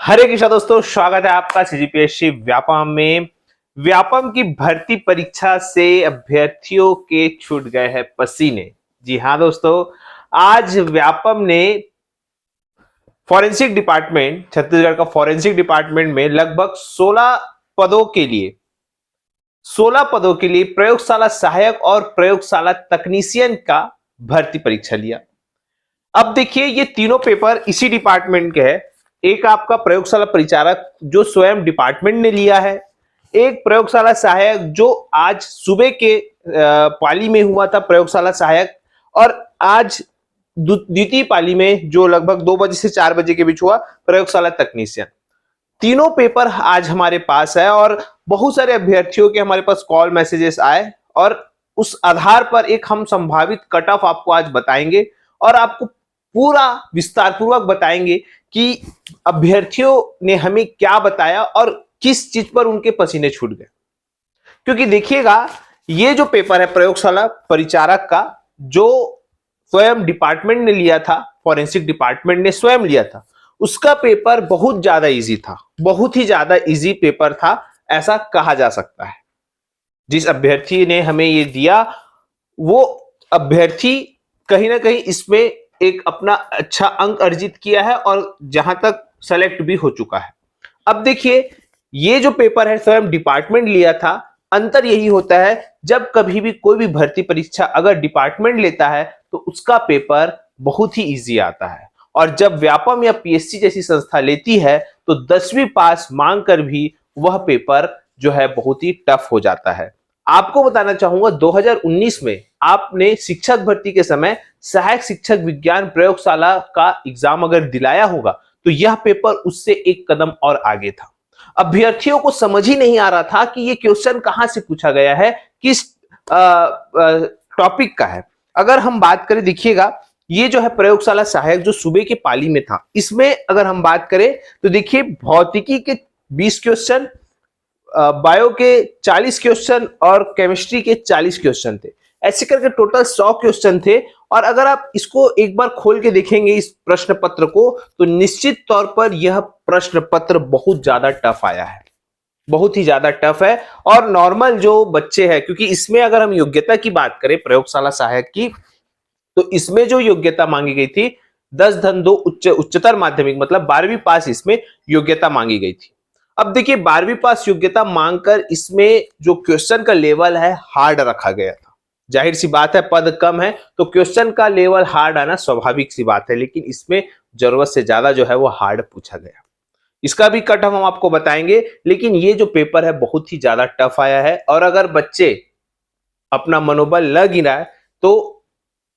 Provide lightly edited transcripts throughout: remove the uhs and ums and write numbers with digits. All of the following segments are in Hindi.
हरे कृष्णा दोस्तों, स्वागत है आपका सीजीपीएससी व्यापम में। व्यापम की भर्ती परीक्षा से अभ्यर्थियों के छूट गए हैं पसीने। जी हाँ दोस्तों, आज व्यापम ने फॉरेंसिक डिपार्टमेंट, छत्तीसगढ़ का फॉरेंसिक डिपार्टमेंट में लगभग 16 पदों के लिए प्रयोगशाला सहायक और प्रयोगशाला तकनीशियन का भर्ती परीक्षा लिया। अब देखिए, ये तीनों पेपर इसी डिपार्टमेंट के हैं। एक आपका प्रयोगशाला परिचारक जो स्वयं डिपार्टमेंट ने लिया है, एक प्रयोगशाला सहायक जो आज सुबह के पाली में हुआ था प्रयोगशाला सहायक, और आज द्वितीय पाली में जो लगभग 2 बजे से 4 बजे के बीच हुआ प्रयोगशाला तकनीशियन। तीनों पेपर आज हमारे पास है और बहुत सारे अभ्यर्थियों के हमारे पास कॉल मैसेजेस आए और उस आधार पर एक हम संभावित कट ऑफ आपको आज बताएंगे और आपको पूरा विस्तार पूर्वक बताएंगे कि अभ्यर्थियों ने हमें क्या बताया और किस चीज पर उनके पसीने छूट गए। क्योंकि देखिएगा, ये जो पेपर है प्रयोगशाला परिचारक का, जो स्वयं डिपार्टमेंट ने लिया था, फॉरेंसिक डिपार्टमेंट ने स्वयं लिया था, उसका पेपर बहुत ज्यादा इजी था, बहुत ही ज्यादा इजी पेपर था, ऐसा कहा जा सकता है। जिस अभ्यर्थी ने हमें ये दिया, वो अभ्यर्थी कहीं ना कहीं इसमें एक अपना अच्छा अंक अर्जित किया है और जहां तक सेलेक्ट भी हो चुका है। अब देखिए, ये जो पेपर है स्वयं डिपार्टमेंट लिया था। अंतर यही होता है, जब कभी भी कोई भी भर्ती परीक्षा अगर डिपार्टमेंट लेता है तो उसका पेपर बहुत ही इजी आता है, और जब व्यापम या पीएससी जैसी संस्था लेती है तो 10वीं पास मांग कर भी वह पेपर जो है बहुत ही टफ हो जाता है। आपको बताना चाहूंगा, 2019 में आपने शिक्षक भर्ती के समय सहायक शिक्षक विज्ञान प्रयोगशाला का एग्जाम अगर दिलाया होगा तो यह पेपर उससे एक कदम और आगे था। अभ्यर्थियों को समझ ही नहीं आ रहा था कि ये क्वेश्चन कहां से पूछा गया है, किस टॉपिक का है। अगर हम बात करें, देखिएगा, ये जो है प्रयोगशाला सहायक जो सुबह के पाली में था, इसमें अगर हम बात करें तो देखिए, भौतिकी के 20 क्वेश्चन, बायो के 40 क्वेश्चन और केमिस्ट्री के 40 क्वेश्चन थे। ऐसे करके टोटल 100 क्वेश्चन थे। और अगर आप इसको एक बार खोल के देखेंगे इस प्रश्न पत्र को, तो निश्चित तौर पर यह प्रश्न पत्र बहुत ज्यादा टफ आया है, बहुत ही ज्यादा टफ है। और नॉर्मल जो बच्चे हैं, क्योंकि इसमें अगर हम योग्यता की बात करें प्रयोगशाला सहायक की, तो इसमें जो योग्यता मांगी गई थी 10-2 उच्चतर माध्यमिक मतलब 12वीं पास इसमें योग्यता मांगी गई थी। अब देखिए, 12वीं पास योग्यता मांगकर इसमें जो क्वेश्चन का लेवल है हार्ड रखा गया था। जाहिर सी बात है, पद कम है तो क्वेश्चन का लेवल हार्ड आना स्वाभाविक सी बात है, लेकिन इसमें जरूरत से ज्यादा जो है वो हार्ड पूछा गया। इसका भी कट ऑफ हम आपको बताएंगे, लेकिन ये जो पेपर है बहुत ही ज्यादा टफ आया है। और अगर बच्चे अपना मनोबल न गिराए तो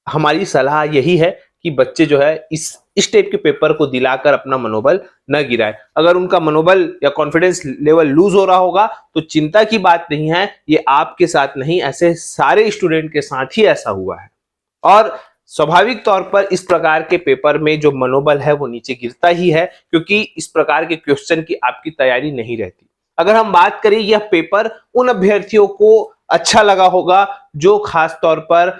हमारी सलाह यही है कि बच्चे जो है इस टाइप के पेपर को दिलाकर अपना मनोबल न गिराए। अगर उनका मनोबल या कॉन्फिडेंस लेवल लूज हो रहा होगा तो चिंता की बात नहीं है, ये आपके साथ नहीं, ऐसे सारे स्टूडेंट के साथ ही ऐसा हुआ है। और स्वाभाविक तौर पर इस प्रकार के पेपर में जो मनोबल है वो नीचे गिरता ही है, क्योंकि इस प्रकार के क्वेश्चन की आपकी तैयारी नहीं रहती। अगर हम बात करें, यह पेपर उन अभ्यर्थियों को अच्छा लगा होगा जो खास तौर पर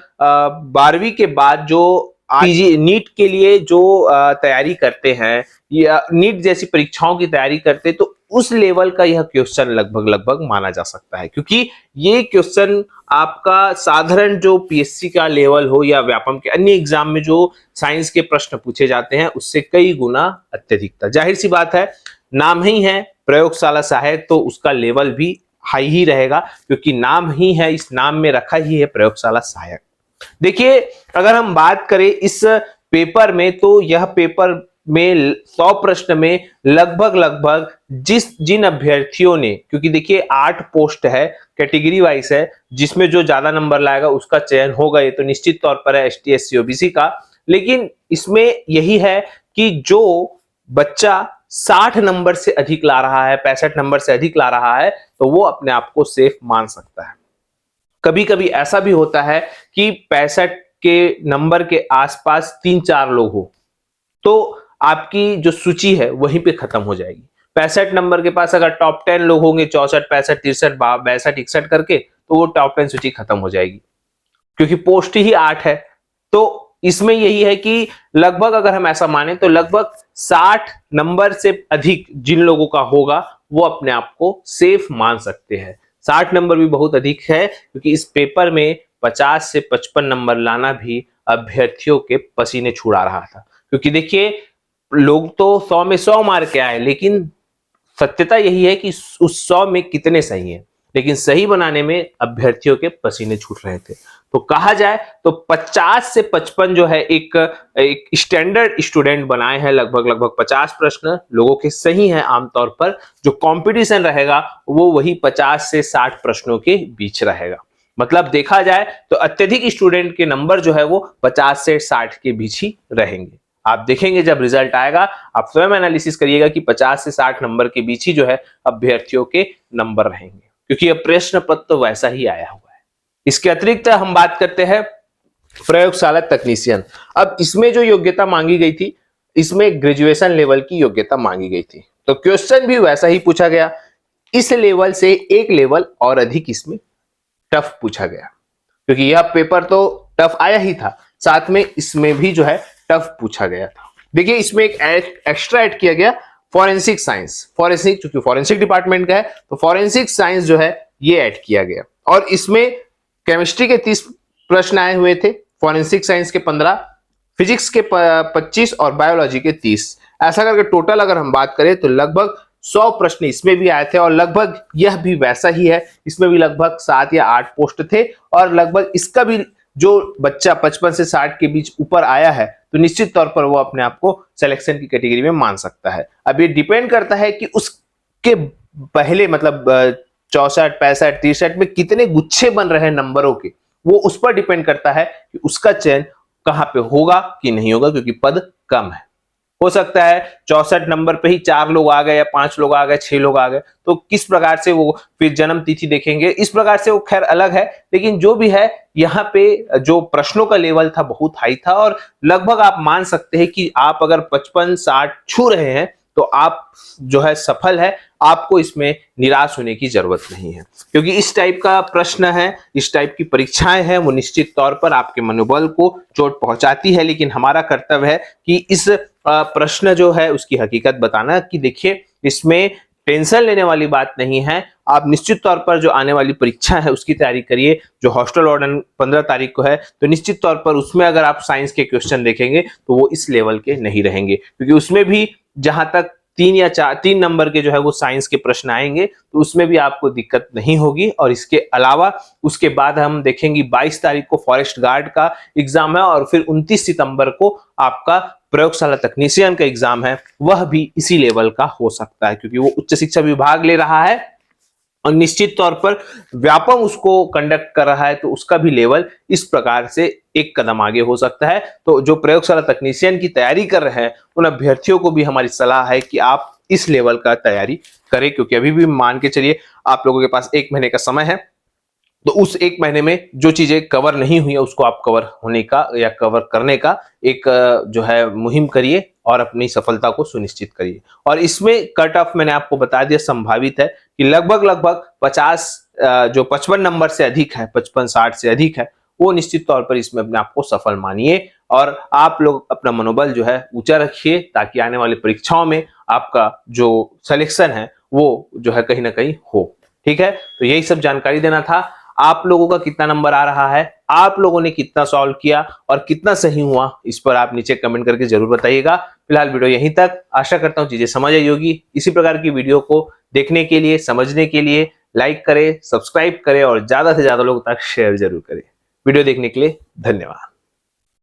12वीं के बाद जो पीजी नीट के लिए जो तैयारी करते हैं या नीट जैसी परीक्षाओं की तैयारी करते हैं, तो उस लेवल का यह क्वेश्चन लगभग माना जा सकता है। क्योंकि ये क्वेश्चन आपका साधारण जो पीएससी का लेवल हो या व्यापम के अन्य एग्जाम में जो साइंस के प्रश्न पूछे जाते हैं उससे कई गुना अत्यधिक था। जाहिर सी बात है, नाम ही है प्रयोगशाला सहायक तो उसका लेवल भी हाई ही रहेगा, क्योंकि नाम ही है, इस नाम में रखा ही है प्रयोगशाला सहायक। देखिए, अगर हम बात करें इस पेपर में, तो यह पेपर में 100 प्रश्न में लगभग जिन अभ्यर्थियों ने, क्योंकि देखिए 8 पोस्ट है, कैटेगरी वाइज है, जिसमें जो ज्यादा नंबर लाएगा उसका चयन होगा, ये तो निश्चित तौर पर है एसटी एससी ओबीसी का। लेकिन इसमें यही है कि जो बच्चा 60 नंबर से अधिक ला रहा है, 65 नंबर से अधिक ला रहा है, तो वो अपने आप को सेफ मान सकता है। कभी कभी ऐसा भी होता है कि 65 के नंबर के आसपास 3-4 लोग हो, तो आपकी जो सूची है वहीं पे खत्म हो जाएगी। 65 नंबर के पास अगर टॉप 10 लोग होंगे, 64, 65, 63, 62, 61 करके, तो वो टॉप 10 सूची खत्म हो जाएगी, क्योंकि पोस्ट ही 8 है। तो इसमें यही है कि लगभग अगर हम ऐसा माने तो लगभग 60 नंबर से अधिक जिन लोगों का होगा वो अपने आप को सेफ मान सकते हैं। 60 नंबर भी बहुत अधिक है, क्योंकि इस पेपर में 50 से 55 नंबर लाना भी अभ्यर्थियों के पसीने छुड़ा रहा था। क्योंकि देखिए, लोग तो 100 में 100 मार के आए, लेकिन सत्यता यही है कि उस 100 में कितने सही हैं, लेकिन सही बनाने में अभ्यर्थियों के पसीने छूट रहे थे। तो कहा जाए तो 50 से 55 जो है एक स्टैंडर्ड स्टूडेंट बनाए हैं। लगभग 50 प्रश्न लोगों के सही हैं आमतौर पर। जो कंपटीशन रहेगा वो वही 50 से 60 प्रश्नों के बीच रहेगा। मतलब देखा जाए तो अत्यधिक स्टूडेंट के नंबर जो है वो 50 से 60 के बीच ही रहेंगे। आप देखेंगे जब रिजल्ट आएगा, आप स्वयं एनालिसिस करिएगा कि 50 से 60 नंबर के बीच ही जो है अभ्यर्थियों के नंबर रहेंगे, क्योंकि यह प्रश्न पत्र तो वैसा ही आया हुआ है। इसके अतिरिक्त हम बात करते हैं प्रयोगशाला तकनीशियन। अब इसमें जो योग्यता मांगी गई थी, इसमें ग्रेजुएशन लेवल की योग्यता मांगी गई थी। तो क्वेश्चन भी वैसा ही पूछा गया। इस लेवल से एक लेवल और अधिक इसमें टफ पूछा गया, क्योंकि यह पेपर तो टफ आया ही था, साथ में इसमें भी जो है टफ पूछा गया था। देखिए, इसमें एक एक्स्ट्रा ऐड किया गया फॉरेंसिक साइंस। फॉरेंसिक, चूंकि फॉरेंसिक डिपार्टमेंट का है तो फॉरेंसिक साइंस जो है ये ऐड किया गया। और इसमें केमिस्ट्री के 30 प्रश्न आए हुए थे, फॉरेंसिक साइंस के 15, फिजिक्स के 25 और बायोलॉजी के 30। ऐसा करके टोटल अगर हम बात करें तो लगभग 100 प्रश्न इसमें भी आए थे। और लगभग यह भी वैसा ही है, इसमें भी लगभग 7 या 8 पोस्ट थे। और लगभग इसका भी जो बच्चा 55 से 60 के बीच ऊपर आया है तो निश्चित तौर पर वो अपने आप को सिलेक्शन की कैटेगरी में मान सकता है। अब ये डिपेंड करता है कि उसके पहले मतलब 64, 65, 63 में कितने गुच्छे बन रहे हैं नंबरों के, वो उस पर डिपेंड करता है कि उसका चयन कहां पे होगा कि नहीं होगा, क्योंकि पद कम है। हो सकता है 64 नंबर पे ही 4 लोग आ गए या 5 लोग आ गए, 6 लोग आ गए, तो किस प्रकार से वो फिर जन्म तिथि देखेंगे, इस प्रकार से वो खैर अलग है। लेकिन जो भी है, यहाँ पे जो प्रश्नों का लेवल था बहुत हाई था। और लगभग आप मान सकते हैं कि आप अगर 55-60 छू रहे हैं तो आप जो है सफल है, आपको इसमें निराश होने की जरूरत नहीं है। क्योंकि इस टाइप का प्रश्न है, इस टाइप की परीक्षाएं हैं, वो निश्चित तौर पर आपके मनोबल को चोट पहुंचाती है। लेकिन हमारा कर्तव्य है कि इस प्रश्न जो है उसकी हकीकत बताना, कि देखिए इसमें टेंशन लेने वाली बात नहीं है। आप निश्चित तौर पर जो आने वाली परीक्षा है उसकी तैयारी करिए। जो हॉस्टल वार्डन 15 तारीख को है, तो निश्चित तौर पर उसमें अगर आप साइंस के क्वेश्चन देखेंगे तो वो इस लेवल के नहीं रहेंगे, क्योंकि उसमें भी जहां तक 3 नंबर के जो है वो साइंस के प्रश्न आएंगे, तो उसमें भी आपको दिक्कत नहीं होगी। और इसके अलावा उसके बाद हम देखेंगे 22 तारीख को फॉरेस्ट गार्ड का एग्जाम है, और फिर 29 सितंबर को आपका प्रयोगशाला तकनीशियन का एग्जाम है। वह भी इसी लेवल का हो सकता है, क्योंकि वो उच्च शिक्षा विभाग ले रहा है और निश्चित तौर पर व्यापम उसको कंडक्ट कर रहा है, तो उसका भी लेवल इस प्रकार से एक कदम आगे हो सकता है। तो जो प्रयोगशाला तकनीशियन की तैयारी कर रहे हैं उन अभ्यर्थियों को भी हमारी सलाह है कि आप इस लेवल का तैयारी करें, क्योंकि अभी भी मान के चलिए आप लोगों के पास 1 महीने का समय है। तो उस 1 महीने में जो चीजें कवर नहीं हुई है उसको आप कवर होने का या कवर करने का एक जो है मुहिम करिए और अपनी सफलता को सुनिश्चित करिए। और इसमें कट ऑफ मैंने आपको बता दिया संभावित है कि लगभग 50 जो 55 नंबर से अधिक है, 55-60 से अधिक है, वो निश्चित तौर पर इसमें अपने आप को सफल मानिए। और आप लोग अपना मनोबल जो है ऊंचा रखिए, ताकि आने वाली परीक्षाओं में आपका जो सिलेक्शन है वो जो है कहीं ना कहीं हो। ठीक है, तो यही सब जानकारी देना था। आप लोगों का कितना नंबर आ रहा है, आप लोगों ने कितना सॉल्व किया और कितना सही हुआ, इस पर आप नीचे कमेंट करके जरूर बताइएगा। फिलहाल वीडियो यहीं तक। आशा करता हूं चीजें समझ आई होगी। इसी प्रकार की वीडियो को देखने के लिए, समझने के लिए लाइक करें, सब्सक्राइब करें और ज्यादा से ज्यादा लोगों तक शेयर जरूर करें। वीडियो देखने के लिए धन्यवाद।